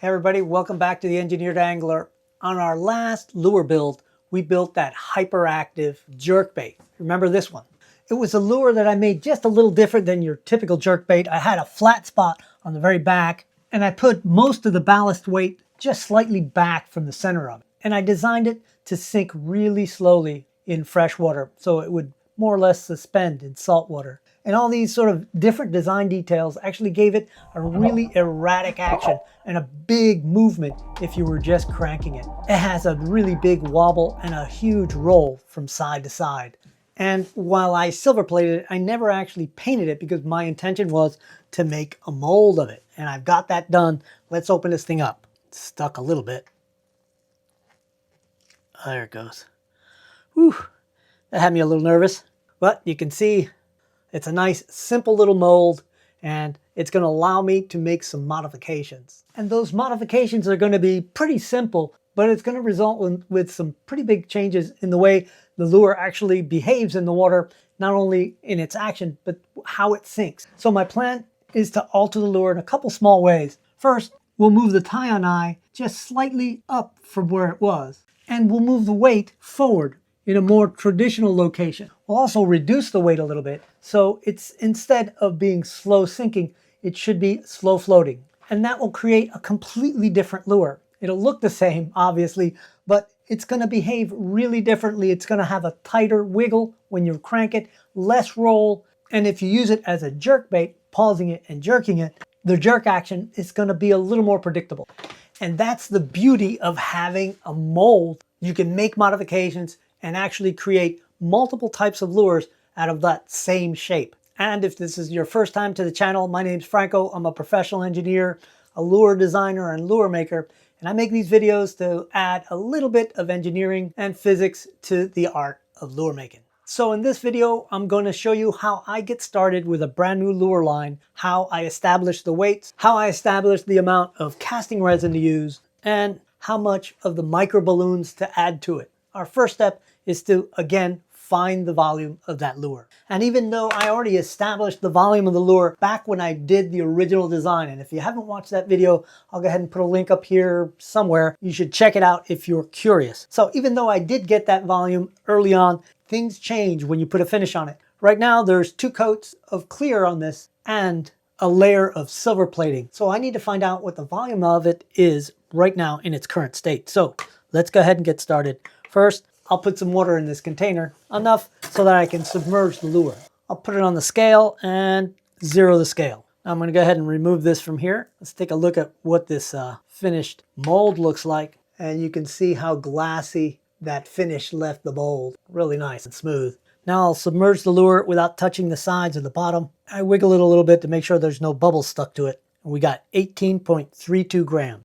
Hey everybody, welcome back to the Engineered Angler. On our last lure build, we built that hyperactive jerkbait. Remember this one? It was a lure that I made just a little different than your typical jerkbait. I had a flat spot on the very back, and I put most of the ballast weight just slightly back from the center of it. And I designed it to sink really slowly in fresh water, so it would more or less suspend in salt water. And all these sort of different design details actually gave it a really erratic action and a big movement if you were just cranking it. It has a really big wobble and a huge roll from side to side. And while I silver plated it, I never actually painted it because my intention was to make a mold of it. And I've got that done. Let's open this thing up. It's stuck a little bit. There it goes. Whew, that had me a little nervous, but you can see it's a nice, simple little mold, and it's going to allow me to make some modifications. And those modifications are going to be pretty simple, but it's going to result with some pretty big changes in the way the lure actually behaves in the water, not only in its action, but how it sinks. So my plan is to alter the lure in a couple small ways. First, we'll move the tie-on eye just slightly up from where it was, and we'll move the weight forward in a more traditional location. We'll also reduce the weight a little bit, so it's instead of being slow sinking, it should be slow floating. And that will create a completely different lure. It'll look the same, obviously, but it's going to behave really differently. It's going to have a tighter wiggle when you crank it, less roll, and if you use it as a jerk bait, pausing it and jerking it, the jerk action is going to be a little more predictable. And that's the beauty of having a mold. You can make modifications and actually create multiple types of lures out of that same shape. And if this is your first time to the channel, my name's Franco. I'm a professional engineer, a lure designer, and lure maker. And I make these videos to add a little bit of engineering and physics to the art of lure making. So in this video, I'm going to show you how I get started with a brand new lure line, how I establish the weights, how I establish the amount of casting resin to use, and how much of the micro balloons to add to it. Our first step is to, again, find the volume of that lure. And even though I already established the volume of the lure back when I did the original design, and if you haven't watched that video, I'll go ahead and put a link up here somewhere. You should check it out if you're curious. So even though I did get that volume early on, things change when you put a finish on it. Right now, there's 2 coats of clear on this and a layer of silver plating. So I need to find out what the volume of it is right now in its current state. So let's go ahead and get started. First, I'll put some water in this container, enough so that I can submerge the lure. I'll put it on the scale and zero the scale. Now I'm going to go ahead and remove this from here. Let's take a look at what this finished mold looks like. And you can see how glassy that finish left the mold. Really nice and smooth. Now I'll submerge the lure without touching the sides or the bottom. I wiggle it a little bit to make sure there's no bubbles stuck to it. And we got 18.32 grams.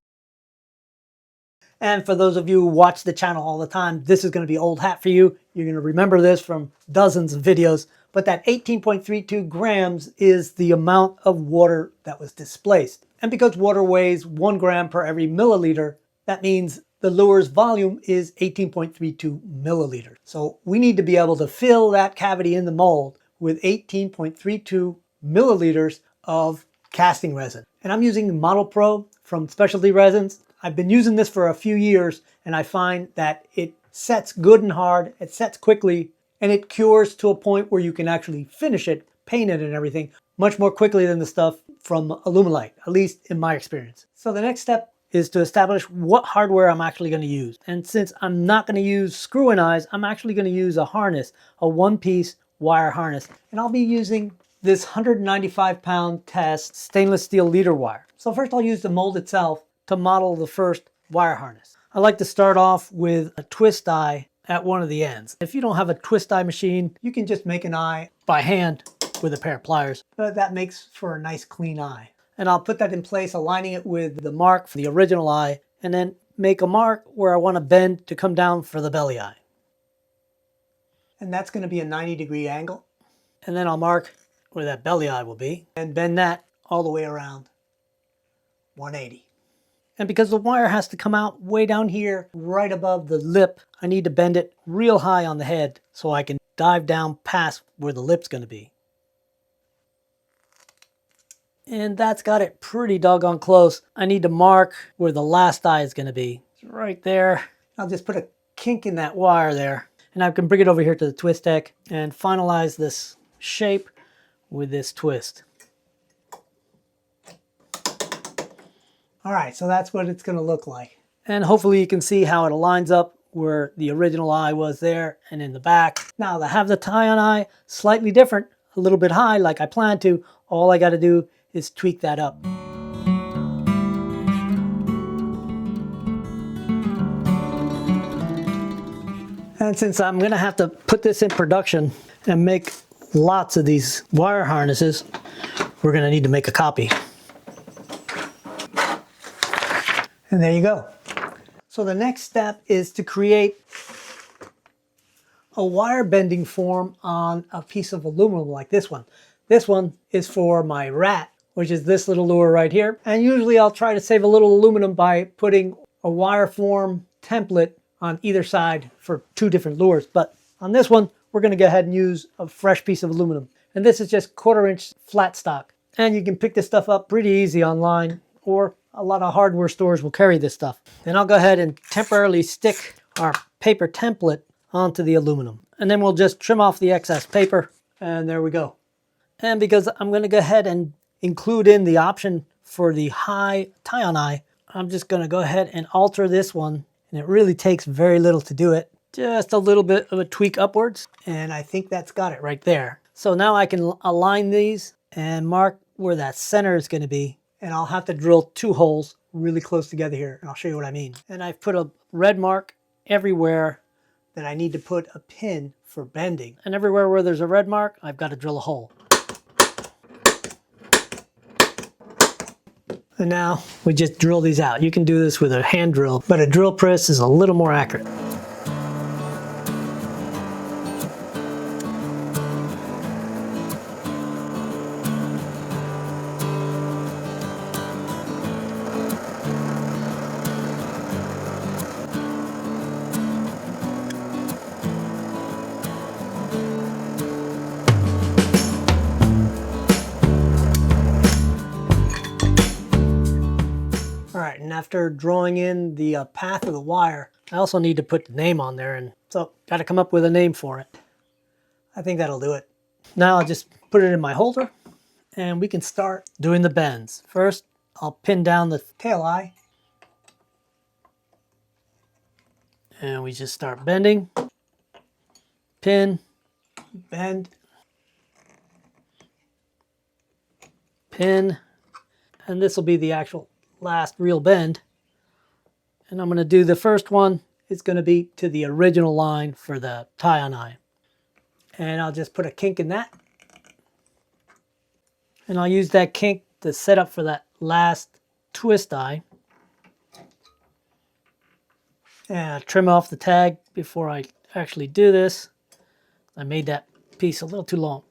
And for those of you who watch the channel all the time, this is going to be old hat for you. You're going to remember this from dozens of videos. But that 18.32 grams is the amount of water that was displaced. And because water weighs 1 gram per every milliliter, that means the lure's volume is 18.32 milliliters. So we need to be able to fill that cavity in the mold with 18.32 milliliters of casting resin. And I'm using Model Pro from Specialty Resins. I've been using this for a few years, and I find that it sets good and hard, it sets quickly, and it cures to a point where you can actually finish it, paint it and everything, much more quickly than the stuff from Alumilite, at least in my experience. So the next step is to establish what hardware I'm actually going to use. And since I'm not going to use screw-in eyes, I'm actually going to use a harness, a one-piece wire harness. And I'll be using this 195-pound test stainless steel leader wire. So first I'll use the mold itself to model the first wire harness. I like to start off with a twist eye at one of the ends. If you don't have a twist eye machine, you can just make an eye by hand with a pair of pliers. But that makes for a nice clean eye. And I'll put that in place, aligning it with the mark for the original eye, and then make a mark where I want to bend to come down for the belly eye. And that's going to be a 90-degree angle. And then I'll mark where that belly eye will be and bend that all the way around 180. And because the wire has to come out way down here, right above the lip, I need to bend it real high on the head so I can dive down past where the lip's going to be. And that's got it pretty doggone close. I need to mark where the last eye is going to be. It's right there. I'll just put a kink in that wire there. And I can bring it over here to the twist deck and finalize this shape with this twist. All right, so that's what it's going to look like. And hopefully you can see how it aligns up where the original eye was there and in the back. Now to have the tie-on eye slightly different, a little bit high like I planned to, all I got to do is tweak that up. And since I'm going to have to put this in production and make lots of these wire harnesses, we're going to need to make a copy. And there you go. So the next step is to create a wire bending form on a piece of aluminum like this one. This one is for my rat, which is this little lure right here. And usually I'll try to save a little aluminum by putting a wire form template on either side for two different lures. But on this one, we're going to go ahead and use a fresh piece of aluminum. And this is just 1/4 inch flat stock. And you can pick this stuff up pretty easy online, or a lot of hardware stores will carry this stuff. Then I'll go ahead and temporarily stick our paper template onto the aluminum. And then we'll just trim off the excess paper, and there we go. And because I'm going to go ahead and include in the option for the high tie-on eye, I'm just going to go ahead and alter this one. And it really takes very little to do it. Just a little bit of a tweak upwards. And I think that's got it right there. So now I can align these and mark where that center is going to be. And I'll have to drill 2 holes really close together here. And I'll show you what I mean. And I've put a red mark everywhere that I need to put a pin for bending. And everywhere where there's a red mark, I've got to drill a hole. And now we just drill these out. You can do this with a hand drill, but a drill press is a little more accurate. Alright, and after drawing in the path of the wire, I also need to put the name on there, and so got to come up with a name for it. I think that'll do it. Now I'll just put it in my holder, and we can start doing the bends. First, I'll pin down the tail eye, and we just start bending. Pin, bend, pin, and this will be the actual last real bend. And I'm going to do the first one. It's going to be to the original line for the tie-on eye. And I'll just put a kink in that. And I'll use that kink to set up for that last twist eye. And I'll trim off the tag before I actually do this. I made that piece a little too long.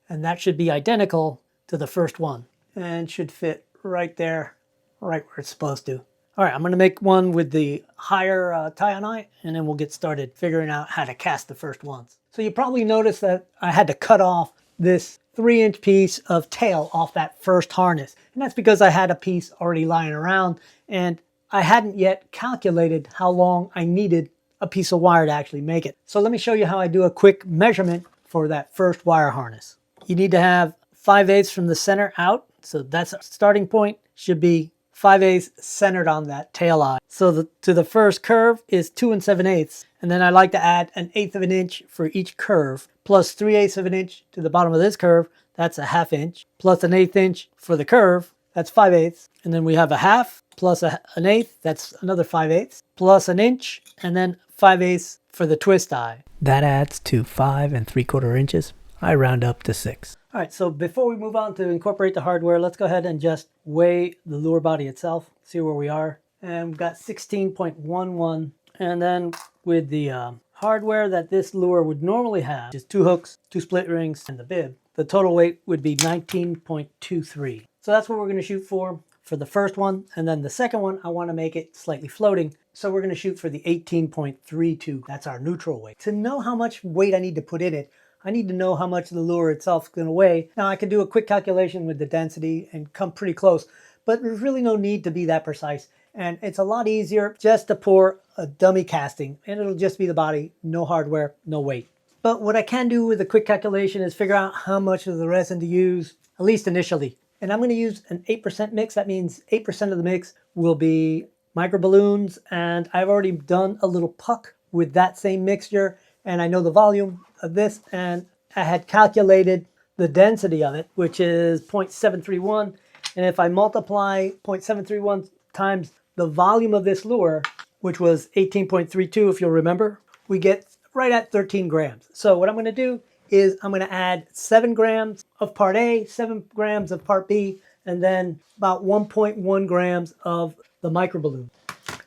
And that should be identical to the first one. And should fit right there, right where it's supposed to. All right, I'm going to make one with the higher tie-on eye, and then we'll get started figuring out how to cast the first ones. So you probably noticed that I had to cut off this 3-inch piece of tail off that first harness. And that's because I had a piece already lying around, and I hadn't yet calculated how long I needed a piece of wire to actually make it. So let me show you how I do a quick measurement for that first wire harness. You need to have 5/8 from the center out. So that's our starting point, should be 5/8 centered on that tail eye. So to the first curve is 2 7/8. And then I like to add 1/8 of an inch for each curve, plus 3/8 of an inch to the bottom of this curve, that's a 1/2 inch, plus 1/8 inch for the curve, that's 5/8. And then we have a 1/2 plus 1/8, that's another 5/8, plus 1 inch, and then 5/8 for the twist eye. That adds to 5 3/4 inches. I round up to 6. All right, so before we move on to incorporate the hardware, let's go ahead and just weigh the lure body itself, see where we are. And we've got 16.11. And then with the hardware that this lure would normally have, just 2 hooks, 2 split rings, and the bib, the total weight would be 19.23. So that's what we're going to shoot for the first one. And then the second one, I want to make it slightly floating. So we're going to shoot for the 18.32. That's our neutral weight. To know how much weight I need to put in it, I need to know how much the lure itself is going to weigh. Now I can do a quick calculation with the density and come pretty close, but there's really no need to be that precise. And it's a lot easier just to pour a dummy casting, and it'll just be the body, no hardware, no weight. But what I can do with a quick calculation is figure out how much of the resin to use, at least initially. And I'm going to use an 8% mix. That means 8% of the mix will be micro balloons, and I've already done a little puck with that same mixture, and I know the volume of this, and I had calculated the density of it, which is 0.731. And if I multiply 0.731 times the volume of this lure, which was 18.32 if you'll remember, we get right at 13 grams. So what I'm going to do is I'm going to add 7 grams of part A, 7 grams of part B, and then about 1.1 grams of the micro balloon.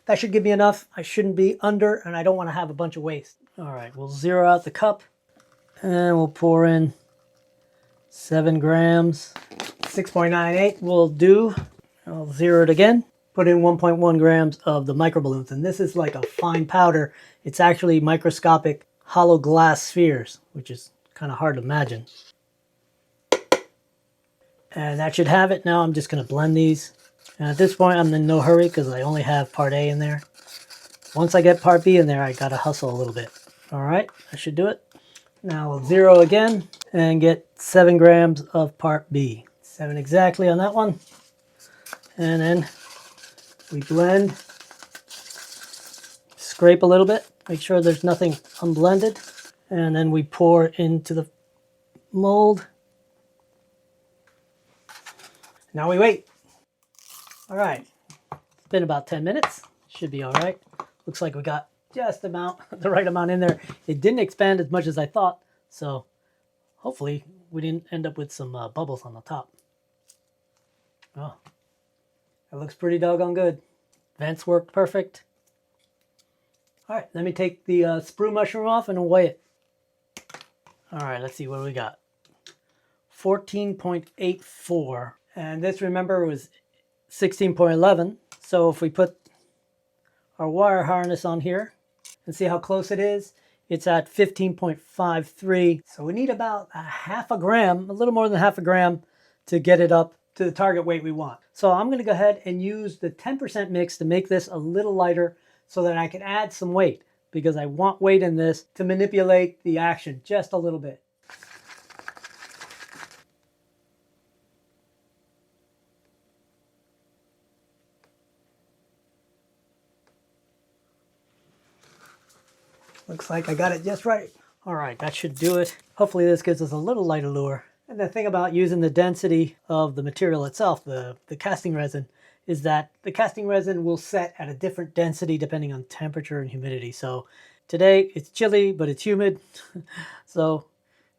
That should give me enough. I shouldn't be under, and I don't want to have a bunch of waste. All right, we'll zero out the cup, and we'll pour in 7 grams. 6.98 will do. I'll zero it again. Put in 1.1 grams of the micro balloons, and this is like a fine powder. It's actually microscopic hollow glass spheres, which is kind of hard to imagine. And that should have it. Now I'm just going to blend these. And at this point, I'm in no hurry because I only have part A in there. Once I get part B in there, I got to hustle a little bit. All right, that should do it. Now we'll zero again and get 7 grams of part B. 7 exactly on that one. And then we blend, scrape a little bit, make sure there's nothing unblended, and then we pour into the mold. Now we wait. All right, it's been about 10 minutes. Should be all right. Looks like we got just the right amount in there. It didn't expand as much as I thought, so hopefully we didn't end up with some bubbles on the top. Oh, that looks pretty doggone good. Vents worked perfect. All right, let me take the sprue mushroom off and weigh it. All right, let's see what we got. 14.84. And this, remember, was 16.11. So if we put our wire harness on here and see how close it is, it's at 15.53. So we need about a half a gram, a little more than half a gram, to get it up to the target weight we want. So I'm going to go ahead and use the 10% mix to make this a little lighter so that I can add some weight, because I want weight in this to manipulate the action just a little bit. Looks like I got it just right. All right, that should do it. Hopefully this gives us a little lighter lure. And the thing about using the density of the material itself, the casting resin, is that the casting resin will set at a different density depending on temperature and humidity. So today it's chilly, but it's humid. So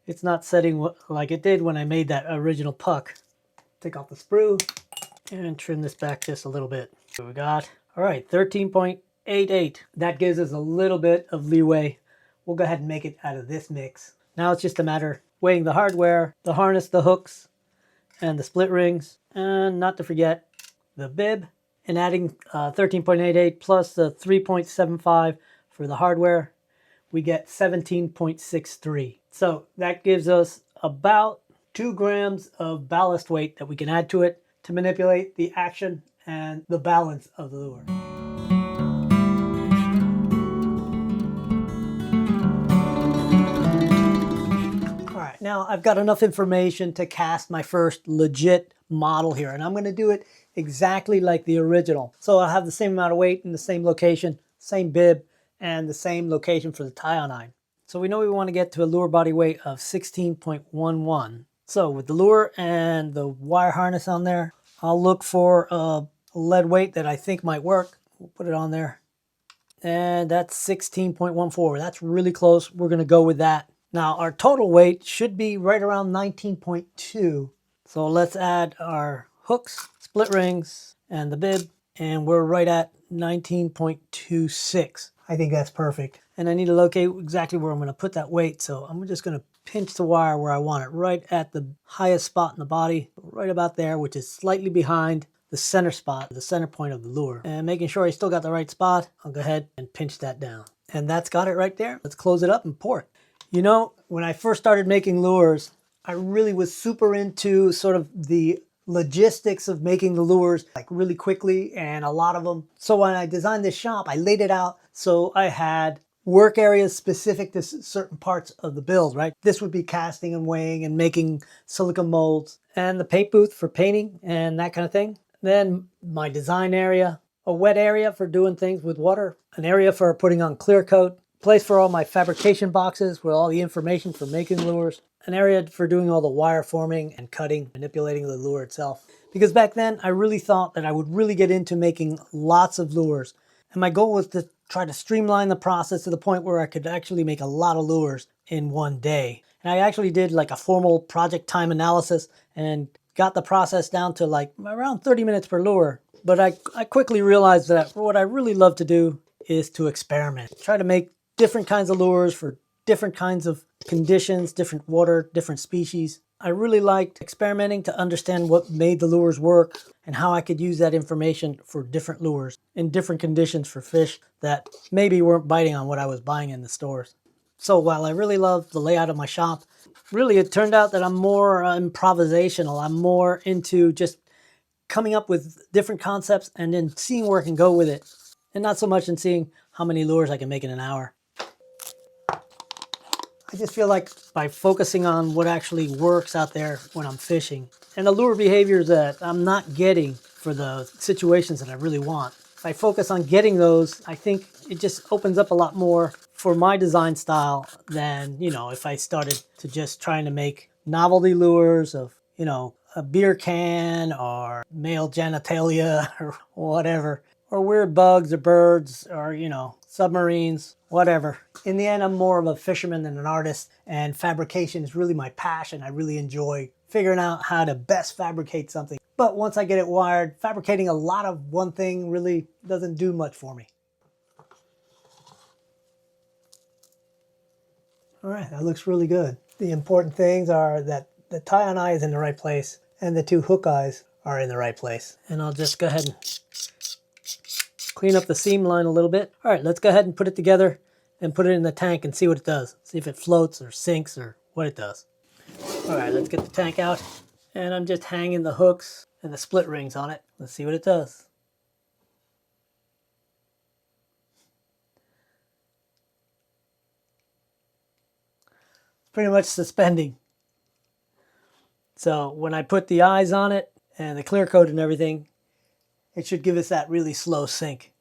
it's not setting like it did when I made that original puck. Take off the sprue and trim this back just a little bit. So we got, all right, 13.88. That gives us a little bit of leeway. We'll go ahead and make it out of this mix. Now it's just a matter of weighing the hardware, the harness, the hooks, and the split rings, and not to forget the bib, and adding 13.88 plus the 3.75 for the hardware, we get 17.63. So that gives us about 2 grams of ballast weight that we can add to it to manipulate the action and the balance of the lure. Now I've got enough information to cast my first legit model here, and I'm going to do it exactly like the original. So I'll have the same amount of weight in the same location, same bib, and the same location for the tie-on eye. So we know we want to get to a lure body weight of 16.11. So with the lure and the wire harness on there, I'll look for a lead weight that I think might work. We'll put it on there. And that's 16.14. That's really close. We're going to go with that. Now our total weight should be right around 19.2. So let's add our hooks, split rings, and the bib, and we're right at 19.26. I think that's perfect. And I need to locate exactly where I'm going to put that weight. So I'm just going to pinch the wire where I want it, right at the highest spot in the body, right about there, which is slightly behind the center spot, the center point of the lure. And making sure I still got the right spot, I'll go ahead and pinch that down. And that's got it right there. Let's close it up and pour it. You know, when I first started making lures, I really was super into sort of the logistics of making the lures like really quickly and a lot of them. So when I designed this shop, I laid it out so I had work areas specific to certain parts of the build, right? This would be casting and weighing and making silicone molds, and the paint booth for painting and that kind of thing. Then my design area, a wet area for doing things with water, an area for putting on clear coat, place for all my fabrication boxes with all the information for making lures, an area for doing all the wire forming and cutting, manipulating the lure itself. Because back then I really thought that I would really get into making lots of lures. And my goal was to try to streamline the process to the point where I could actually make a lot of lures in one day. And I actually did like a formal project time analysis and got the process down to like around 30 minutes per lure. But I quickly realized that what I really love to do is to experiment. Try to make different kinds of lures for different kinds of conditions, different water, different species. I really liked experimenting to understand what made the lures work and how I could use that information for different lures in different conditions for fish that maybe weren't biting on what I was buying in the stores. So while I really love the layout of my shop, really it turned out that I'm more improvisational. I'm more into just coming up with different concepts and then seeing where I can go with it, and not so much in seeing how many lures I can make in an hour. I just feel like by focusing on what actually works out there when I'm fishing and the lure behaviors that I'm not getting for the situations that I really want, if I focus on getting those, I think it just opens up a lot more for my design style than, you know, if I started to just trying to make novelty lures of, you know, a beer can or male genitalia or whatever, or weird bugs or birds or, you know, submarines, whatever. In the end, I'm more of a fisherman than an artist, and fabrication is really my passion. I really enjoy figuring out how to best fabricate something. But once I get it wired, fabricating a lot of one thing really doesn't do much for me. All right, that looks really good. The important things are that the tie-on eye is in the right place and the two hook eyes are in the right place. And I'll just go ahead and clean up the seam line a little bit. All right, let's go ahead and put it together and put it in the tank and see what it does. See if it floats or sinks or what it does. All right, let's get the tank out. And I'm just hanging the hooks and the split rings on it. Let's see what it does. Pretty much suspending. So when I put the eyes on it and the clear coat and everything, it should give us that really slow sink.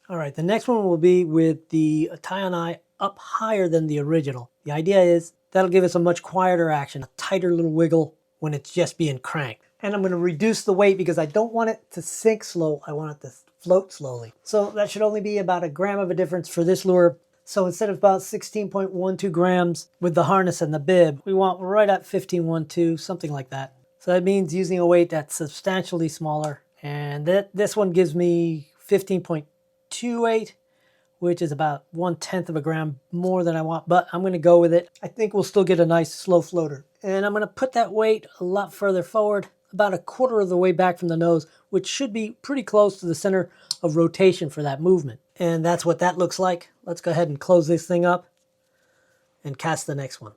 All right, the next one will be with the tie-on eye up higher than the original. The idea is that'll give us a much quieter action, a tighter little wiggle when it's just being cranked. And I'm going to reduce the weight because I don't want it to sink slow. I want it to float slowly. So that should only be about 1 gram of a difference for this lure. So instead of about 16.12 grams with the harness and the bib, we want right at 15.12, something like that. So that means using a weight that's substantially smaller. And this one gives me 15.28, which is about 1/10 of a gram more than I want, but I'm going to go with it. I think we'll still get a nice slow floater. And I'm going to put that weight a lot further forward, about 1/4 of the way back from the nose, which should be pretty close to the center of rotation for that movement. And that's what that looks like. Let's go ahead and close this thing up and cast the next one.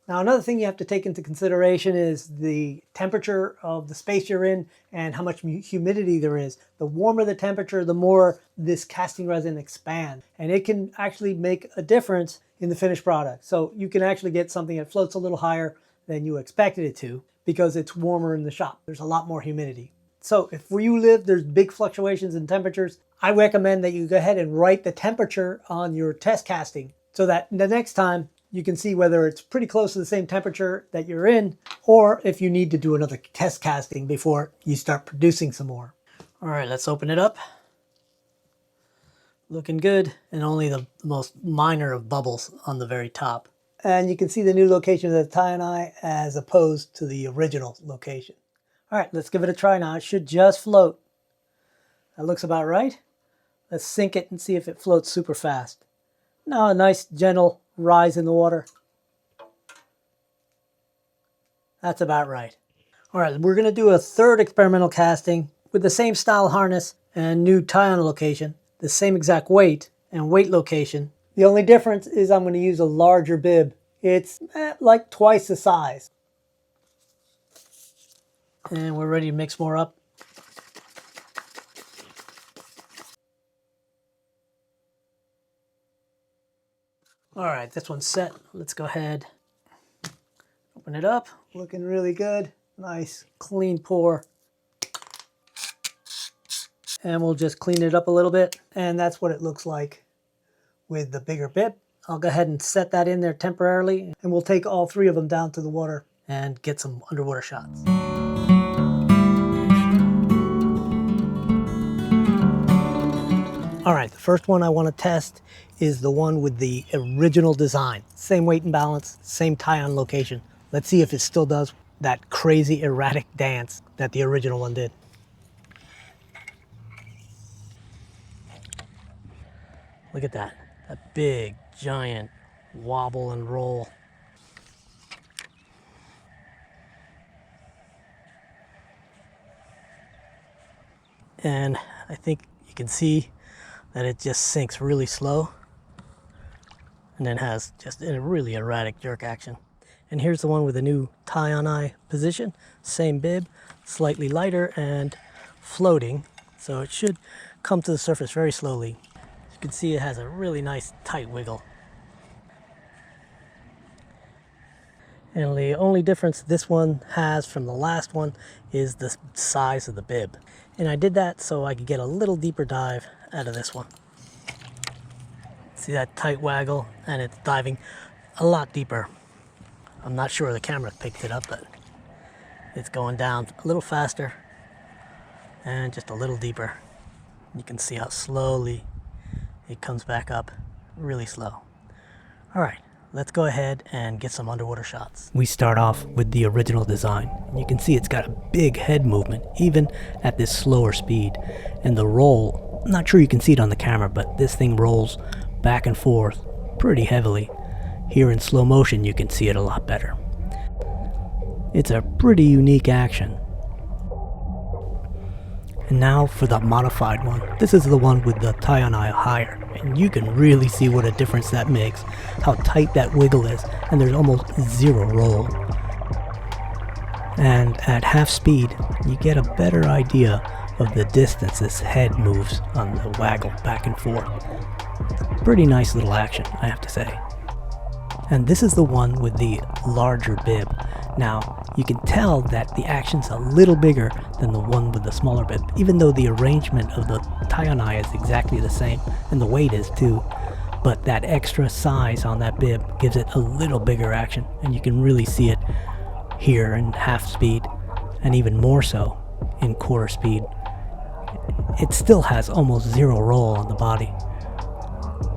Now, another thing you have to take into consideration is the temperature of the space you're in and how much humidity there is. The warmer the temperature, the more this casting resin expands. And it can actually make a difference in the finished product. So you can actually get something that floats a little higher than you expected it to because it's warmer in the shop. There's a lot more humidity. So if where you live, there's big fluctuations in temperatures, I recommend that you go ahead and write the temperature on your test casting so that the next time you can see whether it's pretty close to the same temperature that you're in, or if you need to do another test casting before you start producing some more. All right, let's open it up. Looking good, and only the most minor of bubbles on the very top. And you can see the new location of the tie-on eye as opposed to the original location. All right, let's give it a try now. It should just float. That looks about right. Let's sink it and see if it floats super fast. Now a nice gentle rise in the water. That's about right. All right, we're gonna do a third experimental casting with the same style harness and new tie-on location, the same exact weight and weight location. The only difference is I'm gonna use a larger bib. It's like twice the size. And we're ready to mix more up. All right, this one's set. Let's go ahead, open it up. Looking really good. Nice, clean pour. And we'll just clean it up a little bit. And that's what it looks like with the bigger bib. I'll go ahead and set that in there temporarily. And we'll take all three of them down to the water and get some underwater shots. All right, the first one I want to test is the one with the original design. Same weight and balance, same tie-on location. Let's see if it still does that crazy erratic dance that the original one did. Look at that, that big, giant wobble and roll. And I think you can see that it just sinks really slow and then has just a really erratic jerk action. And here's the one with the new tie-on eye position, same bib, slightly lighter and floating, so it should come to the surface very slowly. As you can see, it has a really nice tight wiggle. And the only difference this one has from the last one is the size of the bib. And I did that so I could get a little deeper dive out of this one. See that tight waggle, and it's diving a lot deeper. I'm not sure the camera picked it up, but it's going down a little faster and just a little deeper. You can see how slowly it comes back up, really slow. All right, let's go ahead and get some underwater shots. We start off with the original design. You can see it's got a big head movement, even at this slower speed. And the roll, I'm not sure you can see it on the camera, but this thing rolls back and forth pretty heavily. Here in slow motion, you can see it a lot better. It's a pretty unique action. And now for the modified one. This is the one with the tie-on eye higher. And you can really see what a difference that makes. How tight that wiggle is. And there's almost zero roll. And at half speed, you get a better idea of the distance this head moves on the waggle back and forth. Pretty nice little action, I have to say. And this is the one with the larger bib. Now, you can tell that the action's a little bigger than the one with the smaller bib, even though the arrangement of the tie-on eye is exactly the same, and the weight is too. But that extra size on that bib gives it a little bigger action, and you can really see it here in half speed, and even more so in quarter speed. It still has almost zero roll on the body.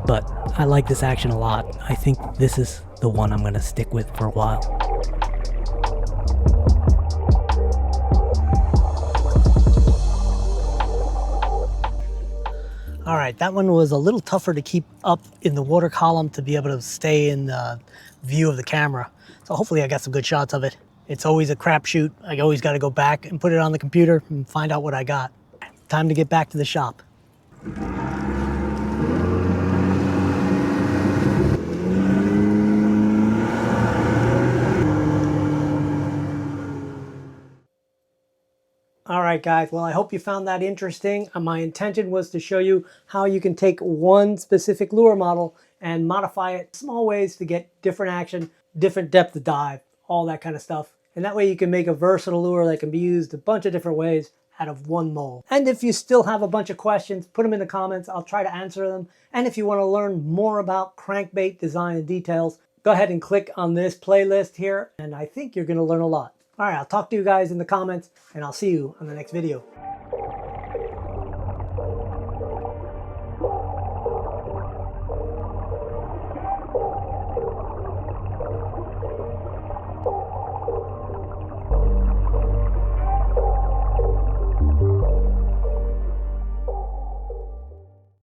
But I like this action a lot. I think this is the one I'm going to stick with for a while. All right, that one was a little tougher to keep up in the water column to be able to stay in the view of the camera. So hopefully I got some good shots of it. It's always a crapshoot. I always got to go back and put it on the computer and find out what I got. Time to get back to the shop. All right, guys, well, I hope you found that interesting. My intention was to show you how you can take one specific lure model and modify it small ways to get different action, different depth of dive, all that kind of stuff. And that way you can make a versatile lure that can be used a bunch of different ways out of one mold. And if you still have a bunch of questions, put them in the comments. I'll try to answer them. And if you want to learn more about crankbait design and details, go ahead and click on this playlist here. And I think you're going to learn a lot. All right, I'll talk to you guys in the comments, and I'll see you on the next video.